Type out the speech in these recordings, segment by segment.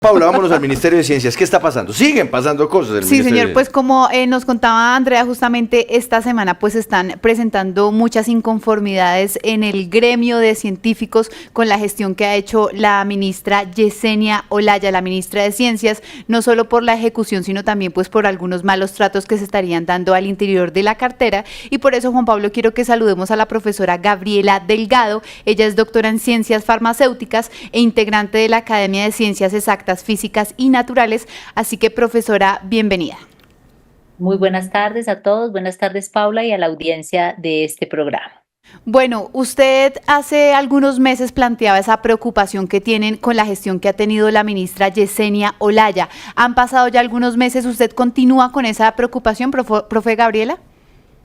Paula, vámonos al Ministerio de Ciencias. ¿Qué está pasando? Siguen pasando cosas del Sí, Ministerio señor, de pues como nos contaba Andrea, justamente esta semana pues están presentando muchas inconformidades en el gremio de científicos con la gestión que ha hecho la ministra Yesenia Olaya, la ministra de Ciencias, no solo por la ejecución, sino también pues por algunos malos tratos que se estarían dando al interior de la cartera. Y por eso, Juan Pablo, quiero que saludemos a la profesora Gabriela Delgado. Ella es doctora en Ciencias Farmacéuticas e integrante de la Academia de Ciencias Exactas, Físicas y Naturales. Así que, profesora, bienvenida. Muy buenas tardes a todos, buenas tardes Paula y a la audiencia de este programa. Bueno, usted hace algunos meses planteaba esa preocupación que tienen con la gestión que ha tenido la ministra Yesenia Olaya. Han pasado ya algunos meses, ¿usted continúa con esa preocupación, profe Gabriela?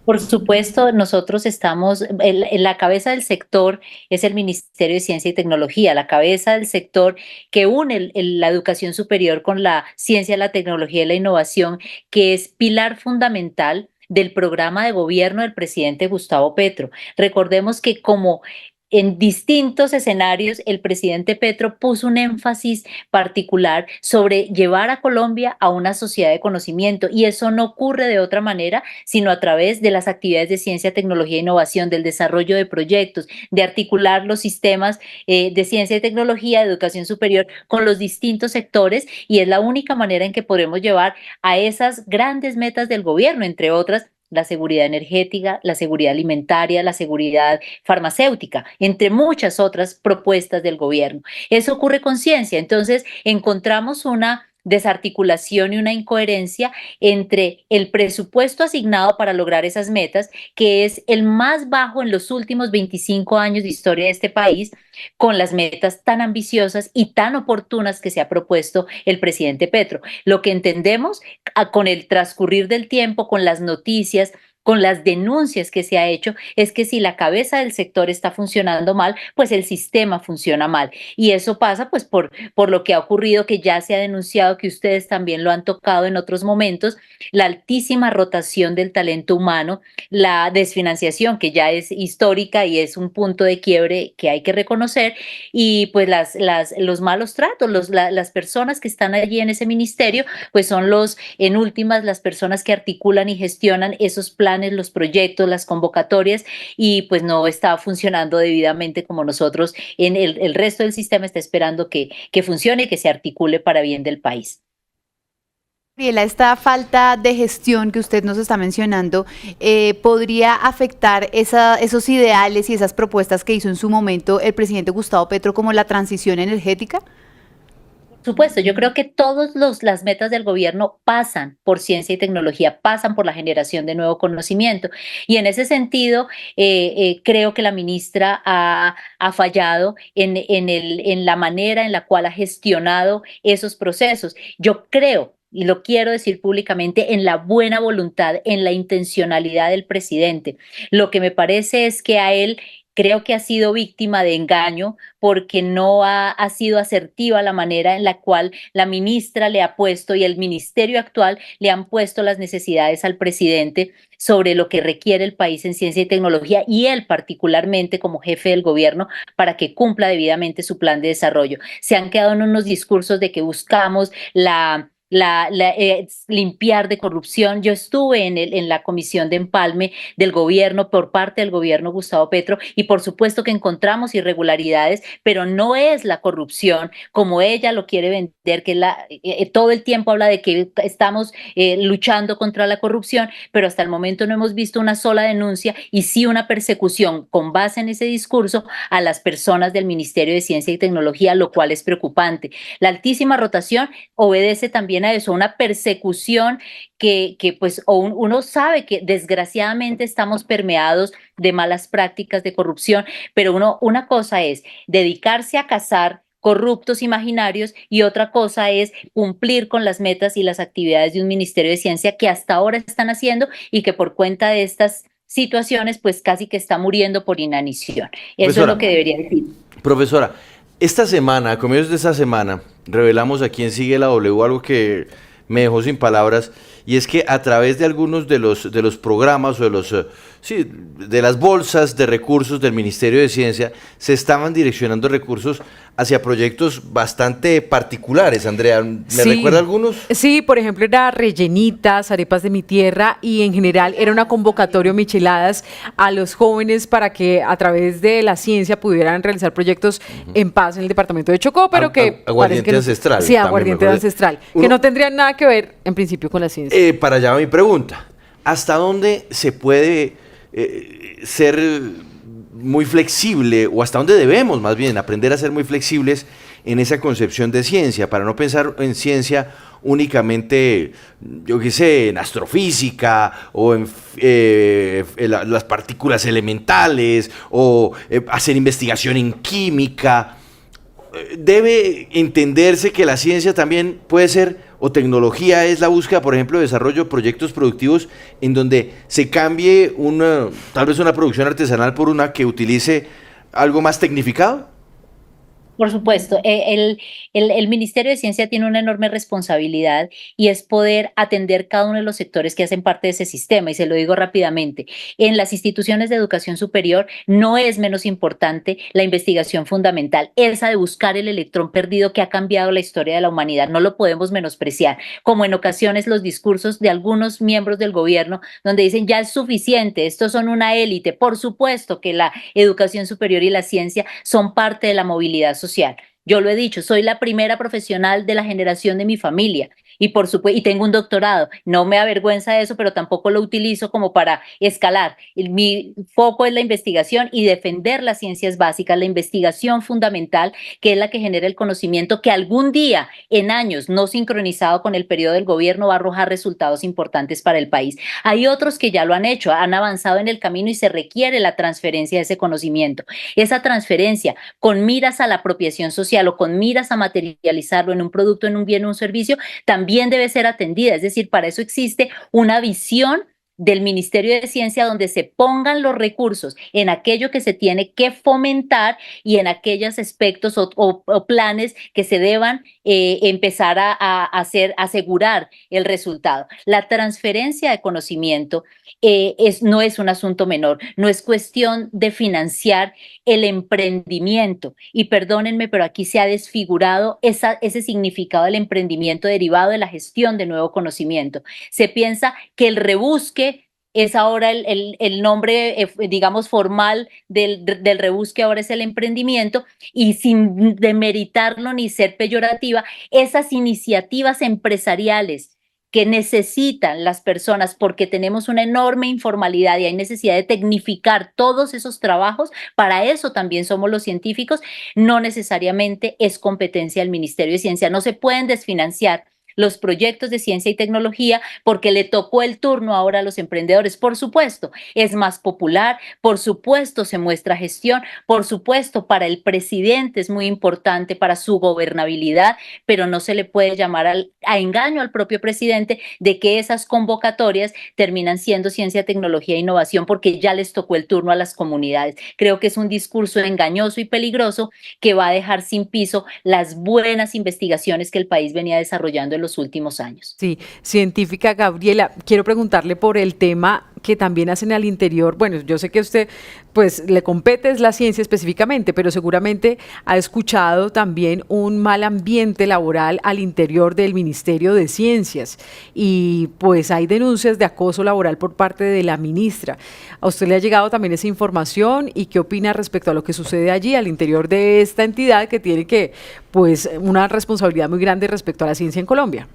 Por supuesto, nosotros estamos, en la cabeza del sector es el Ministerio de Ciencia y Tecnología, la cabeza del sector que une la educación superior con la ciencia, la tecnología y la innovación, que es pilar fundamental del programa de gobierno del presidente Gustavo Petro. Recordemos que como en distintos escenarios, el presidente Petro puso un énfasis particular sobre llevar a Colombia a una sociedad de conocimiento, y eso no ocurre de otra manera sino a través de las actividades de ciencia, tecnología e innovación, del desarrollo de proyectos, de articular los sistemas de ciencia y tecnología, de educación superior con los distintos sectores, y es la única manera en que podremos llevar a esas grandes metas del gobierno, entre otras la seguridad energética, la seguridad alimentaria, la seguridad farmacéutica, entre muchas otras propuestas del gobierno. Eso ocurre con ciencia. Entonces, encontramos una desarticulación y una incoherencia entre el presupuesto asignado para lograr esas metas, que es el más bajo en los últimos 25 años de historia de este país, con las metas tan ambiciosas y tan oportunas que se ha propuesto el presidente Petro. Lo que entendemos con el transcurrir del tiempo, con las noticias, con las denuncias que se ha hecho, es que si la cabeza del sector está funcionando mal, pues el sistema funciona mal. Y eso pasa pues por lo que ha ocurrido, que ya se ha denunciado, que ustedes también lo han tocado en otros momentos, la altísima rotación del talento humano, la desfinanciación que ya es histórica y es un punto de quiebre que hay que reconocer, y pues los malos tratos, las personas que están allí en ese ministerio, pues son en últimas, las personas que articulan y gestionan esos planes, los proyectos, las convocatorias, y pues no está funcionando debidamente como nosotros en el resto del sistema está esperando que funcione y que se articule para bien del país. Gabriela, esta falta de gestión que usted nos está mencionando, ¿podría afectar esos ideales y esas propuestas que hizo en su momento el presidente Gustavo Petro, como la transición energética? Supuesto, yo creo que todas las metas del gobierno pasan por ciencia y tecnología, pasan por la generación de nuevo conocimiento, y en ese sentido creo que la ministra ha fallado en la manera en la cual ha gestionado esos procesos. Yo creo, y lo quiero decir públicamente, en la buena voluntad, en la intencionalidad del presidente. Lo que me parece es que a él creo que ha sido víctima de engaño, porque no ha sido asertiva la manera en la cual la ministra le ha puesto y el ministerio actual le han puesto las necesidades al presidente sobre lo que requiere el país en ciencia y tecnología, y él particularmente como jefe del gobierno, para que cumpla debidamente su plan de desarrollo. Se han quedado en unos discursos de que buscamos limpiar de corrupción. Yo estuve en la comisión de empalme del gobierno por parte del gobierno Gustavo Petro, y por supuesto que encontramos irregularidades, pero no es la corrupción como ella lo quiere vender, que todo el tiempo habla de que estamos luchando contra la corrupción, pero hasta el momento no hemos visto una sola denuncia, y sí una persecución con base en ese discurso a las personas del Ministerio de Ciencia y Tecnología, lo cual es preocupante. La altísima rotación obedece también a eso, una persecución que pues uno sabe que desgraciadamente estamos permeados de malas prácticas de corrupción, pero una cosa es dedicarse a cazar corruptos imaginarios, y otra cosa es cumplir con las metas y las actividades de un Ministerio de Ciencia que hasta ahora están haciendo, y que por cuenta de estas situaciones pues casi que está muriendo por inanición. Eso es lo que debería decir. Profesora, esta semana, a comienzos de esta semana, revelamos aquí en Sigue la W algo que me dejó sin palabras, y es que a través de algunos de los programas o de los sí, de las bolsas de recursos del Ministerio de Ciencia se estaban direccionando recursos hacia proyectos bastante particulares. Andrea, ¿me recuerda algunos? Sí, por ejemplo, era Rellenitas, Arepas de mi Tierra, y en general era una convocatoria micheladas a los jóvenes para que a través de la ciencia pudieran realizar proyectos en paz en el departamento de Chocó, pero que aguardiente ancestral. Sí, aguardiente ancestral, que no tendrían nada que ver en principio con la ciencia. Para allá va mi pregunta. ¿Hasta dónde se puede ser muy flexible, o hasta dónde debemos más bien aprender a ser muy flexibles en esa concepción de ciencia, para no pensar en ciencia únicamente, yo qué sé, en astrofísica o en las partículas elementales o hacer investigación en química? Debe entenderse que la ciencia también puede ser, o tecnología es la búsqueda, por ejemplo, de desarrollo de proyectos productivos en donde se cambie tal vez una producción artesanal por una que utilice algo más tecnificado. Por supuesto, el Ministerio de Ciencia tiene una enorme responsabilidad y es poder atender cada uno de los sectores que hacen parte de ese sistema, y se lo digo rápidamente. En las instituciones de educación superior no es menos importante la investigación fundamental, esa de buscar el electrón perdido que ha cambiado la historia de la humanidad, no lo podemos menospreciar, como en ocasiones los discursos de algunos miembros del gobierno donde dicen ya es suficiente, estos son una élite. Por supuesto que la educación superior y la ciencia son parte de la movilidad social. Yo lo he dicho, soy la primera profesional de la generación de mi familia y por supuesto, y tengo un doctorado. No me avergüenza eso, pero tampoco lo utilizo como para escalar. Mi foco es la investigación y defender las ciencias básicas, la investigación fundamental, que es la que genera el conocimiento que algún día, en años, no sincronizado con el periodo del gobierno, va a arrojar resultados importantes para el país. Hay otros que ya lo han hecho, han avanzado en el camino y se requiere la transferencia de ese conocimiento. Esa transferencia con miras a la apropiación social o con miras a materializarlo en un producto, en un bien o un servicio, también debe ser atendida. Es decir, para eso existe una visión del Ministerio de Ciencia donde se pongan los recursos en aquello que se tiene que fomentar y en aquellos aspectos o planes que se deban empezar a hacer, asegurar el resultado. La transferencia de conocimiento no es un asunto menor, no es cuestión de financiar el emprendimiento. Y perdónenme, pero aquí se ha desfigurado ese significado del emprendimiento derivado de la gestión de nuevo conocimiento. Se piensa que el rebusque es ahora el nombre, digamos, formal del rebusque, ahora es el emprendimiento, y sin demeritarlo ni ser peyorativa, esas iniciativas empresariales que necesitan las personas porque tenemos una enorme informalidad y hay necesidad de tecnificar todos esos trabajos, para eso también somos los científicos, no necesariamente es competencia del Ministerio de Ciencia, no se pueden desfinanciar los proyectos de ciencia y tecnología porque le tocó el turno ahora a los emprendedores. Por supuesto, es más popular, por supuesto se muestra gestión, por supuesto para el presidente es muy importante para su gobernabilidad, pero no se le puede llamar a engaño al propio presidente de que esas convocatorias terminan siendo ciencia, tecnología e innovación porque ya les tocó el turno a las comunidades. Creo que es un discurso engañoso y peligroso que va a dejar sin piso las buenas investigaciones que el país venía desarrollando en los últimos años. Sí, científica Gabriela, quiero preguntarle por el tema que también hacen al interior. Bueno, yo sé que a usted pues le compete es la ciencia específicamente, pero seguramente ha escuchado también un mal ambiente laboral al interior del Ministerio de Ciencias y pues hay denuncias de acoso laboral por parte de la ministra. ¿A usted le ha llegado también esa información y qué opina respecto a lo que sucede allí al interior de esta entidad que tiene pues una responsabilidad muy grande respecto a la ciencia en Colombia?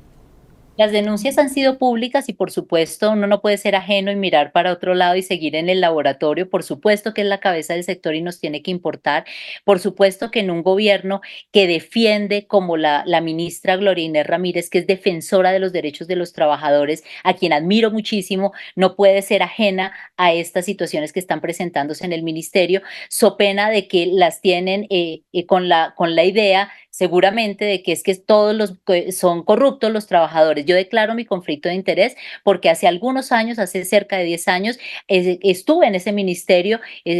Las denuncias han sido públicas y por supuesto uno no puede ser ajeno y mirar para otro lado y seguir en el laboratorio. Por supuesto que es la cabeza del sector y nos tiene que importar. Por supuesto que en un gobierno que defiende como la ministra Gloria Inés Ramírez, que es defensora de los derechos de los trabajadores, a quien admiro muchísimo, no puede ser ajena a estas situaciones que están presentándose en el ministerio, so pena de que las tienen con la idea seguramente de que es que todos son corruptos los trabajadores. Yo declaro mi conflicto de interés porque hace algunos años, hace cerca de 10 años, estuve en ese ministerio,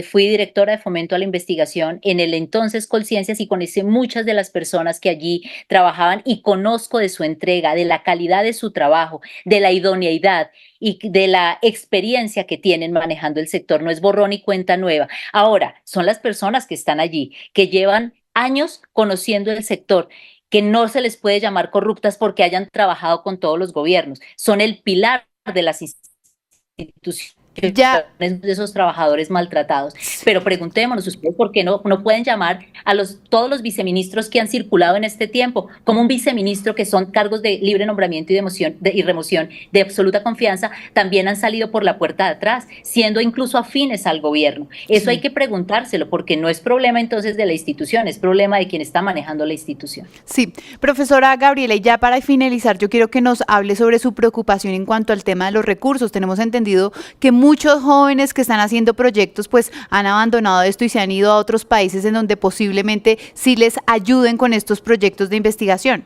fui directora de fomento a la investigación en el entonces Colciencias y conocí muchas de las personas que allí trabajaban y conozco de su entrega, de la calidad de su trabajo, de la idoneidad y de la experiencia que tienen manejando el sector. No es borrón y cuenta nueva. Ahora, son las personas que están allí, que llevan años conociendo el sector, que no se les puede llamar corruptas porque hayan trabajado con todos los gobiernos. Son el pilar de las instituciones. Ya. De esos trabajadores maltratados. Pero preguntémonos ustedes por qué no pueden llamar a todos los viceministros que han circulado en este tiempo, como un viceministro que son cargos de libre nombramiento y remoción de absoluta confianza, también han salido por la puerta de atrás, siendo incluso afines al gobierno. Eso hay que preguntárselo, porque no es problema entonces de la institución, es problema de quien está manejando la institución. Sí, profesora Gabriela, y ya para finalizar, yo quiero que nos hable sobre su preocupación en cuanto al tema de los recursos. Tenemos entendido que muchos jóvenes que están haciendo proyectos pues han abandonado esto y se han ido a otros países en donde posiblemente sí les ayuden con estos proyectos de investigación.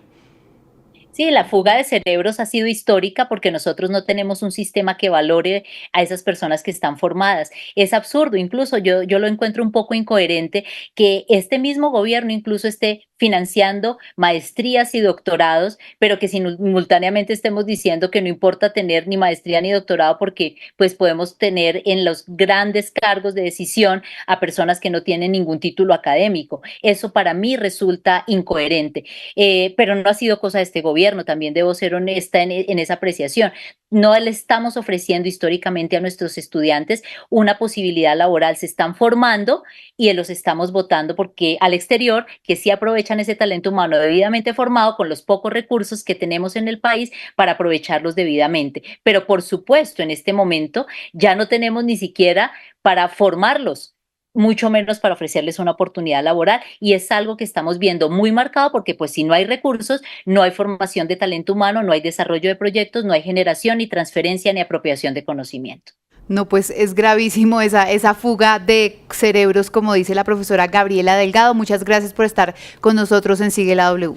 Sí, la fuga de cerebros ha sido histórica porque nosotros no tenemos un sistema que valore a esas personas que están formadas. Es absurdo, incluso yo lo encuentro un poco incoherente que este mismo gobierno incluso esté financiando maestrías y doctorados, pero que simultáneamente estemos diciendo que no importa tener ni maestría ni doctorado porque pues podemos tener en los grandes cargos de decisión a personas que no tienen ningún título académico. Eso para mí resulta incoherente, pero no ha sido cosa de este gobierno. También debo ser honesta en esa apreciación. No le estamos ofreciendo históricamente a nuestros estudiantes una posibilidad laboral. Se están formando y los estamos votando porque al exterior, que sí aprovechan ese talento humano debidamente formado con los pocos recursos que tenemos en el país para aprovecharlos debidamente. Pero por supuesto, en este momento ya no tenemos ni siquiera para formarlos, mucho menos para ofrecerles una oportunidad laboral, y es algo que estamos viendo muy marcado porque pues si no hay recursos, no hay formación de talento humano, no hay desarrollo de proyectos, no hay generación ni transferencia ni apropiación de conocimiento. No, pues es gravísimo esa fuga de cerebros, como dice la profesora Gabriela Delgado. Muchas gracias por estar con nosotros en Sigue la W.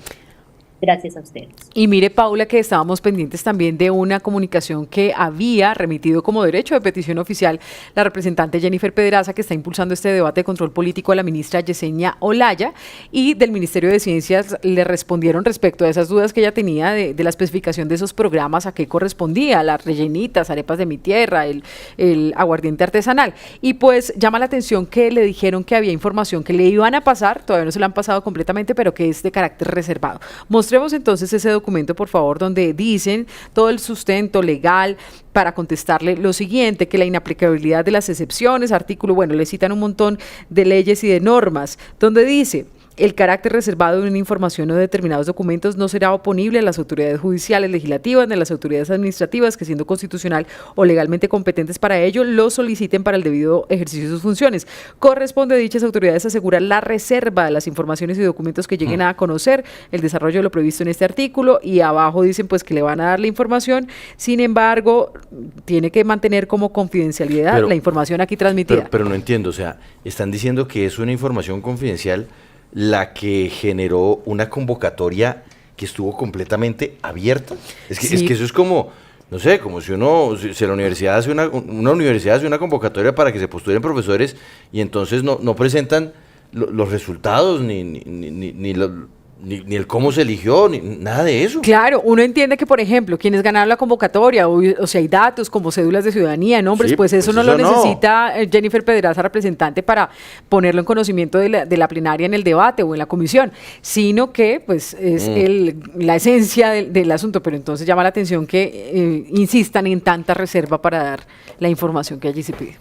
Gracias a ustedes. Y mire, Paula, que estábamos pendientes también de una comunicación que había remitido como derecho de petición oficial la representante Jennifer Pedraza, que está impulsando este debate de control político a la ministra Yesenia Olaya, y del Ministerio de Ciencias le respondieron respecto a esas dudas que ella tenía de la especificación de esos programas, a qué correspondía, las rellenitas, arepas de mi tierra, el aguardiente artesanal. Y pues llama la atención que le dijeron que había información que le iban a pasar, todavía no se la han pasado completamente, pero que es de carácter reservado. Mostremos entonces ese documento, por favor, donde dicen todo el sustento legal para contestarle lo siguiente, que la inaplicabilidad de las excepciones, artículo, bueno, le citan un montón de leyes y de normas, donde dice: el carácter reservado de una información o de determinados documentos no será oponible a las autoridades judiciales, legislativas, ni a las autoridades administrativas que, siendo constitucional o legalmente competentes para ello, lo soliciten para el debido ejercicio de sus funciones. Corresponde a dichas autoridades asegurar la reserva de las informaciones y documentos que lleguen a conocer, el desarrollo de lo previsto en este artículo, y abajo dicen pues que le van a dar la información, sin embargo, tiene que mantener como confidencialidad la información aquí transmitida. Pero no entiendo, o sea, están diciendo que es una información confidencial la que generó una convocatoria que estuvo completamente abierta. Es que eso es como, no sé, como si la universidad hace una universidad hace una convocatoria para que se postulen profesores y entonces no presentan los resultados ni el cómo se eligió, ni nada de eso. Claro, uno entiende que, por ejemplo, quienes ganaron la convocatoria, o sea, hay datos como cédulas de ciudadanía, nombres, sí, pues eso no lo necesita Jennifer Pedraza, representante, para ponerlo en conocimiento de la plenaria en el debate o en la comisión, sino que, pues, es la esencia del asunto. Pero entonces llama la atención que insistan en tanta reserva para dar la información que allí se pide.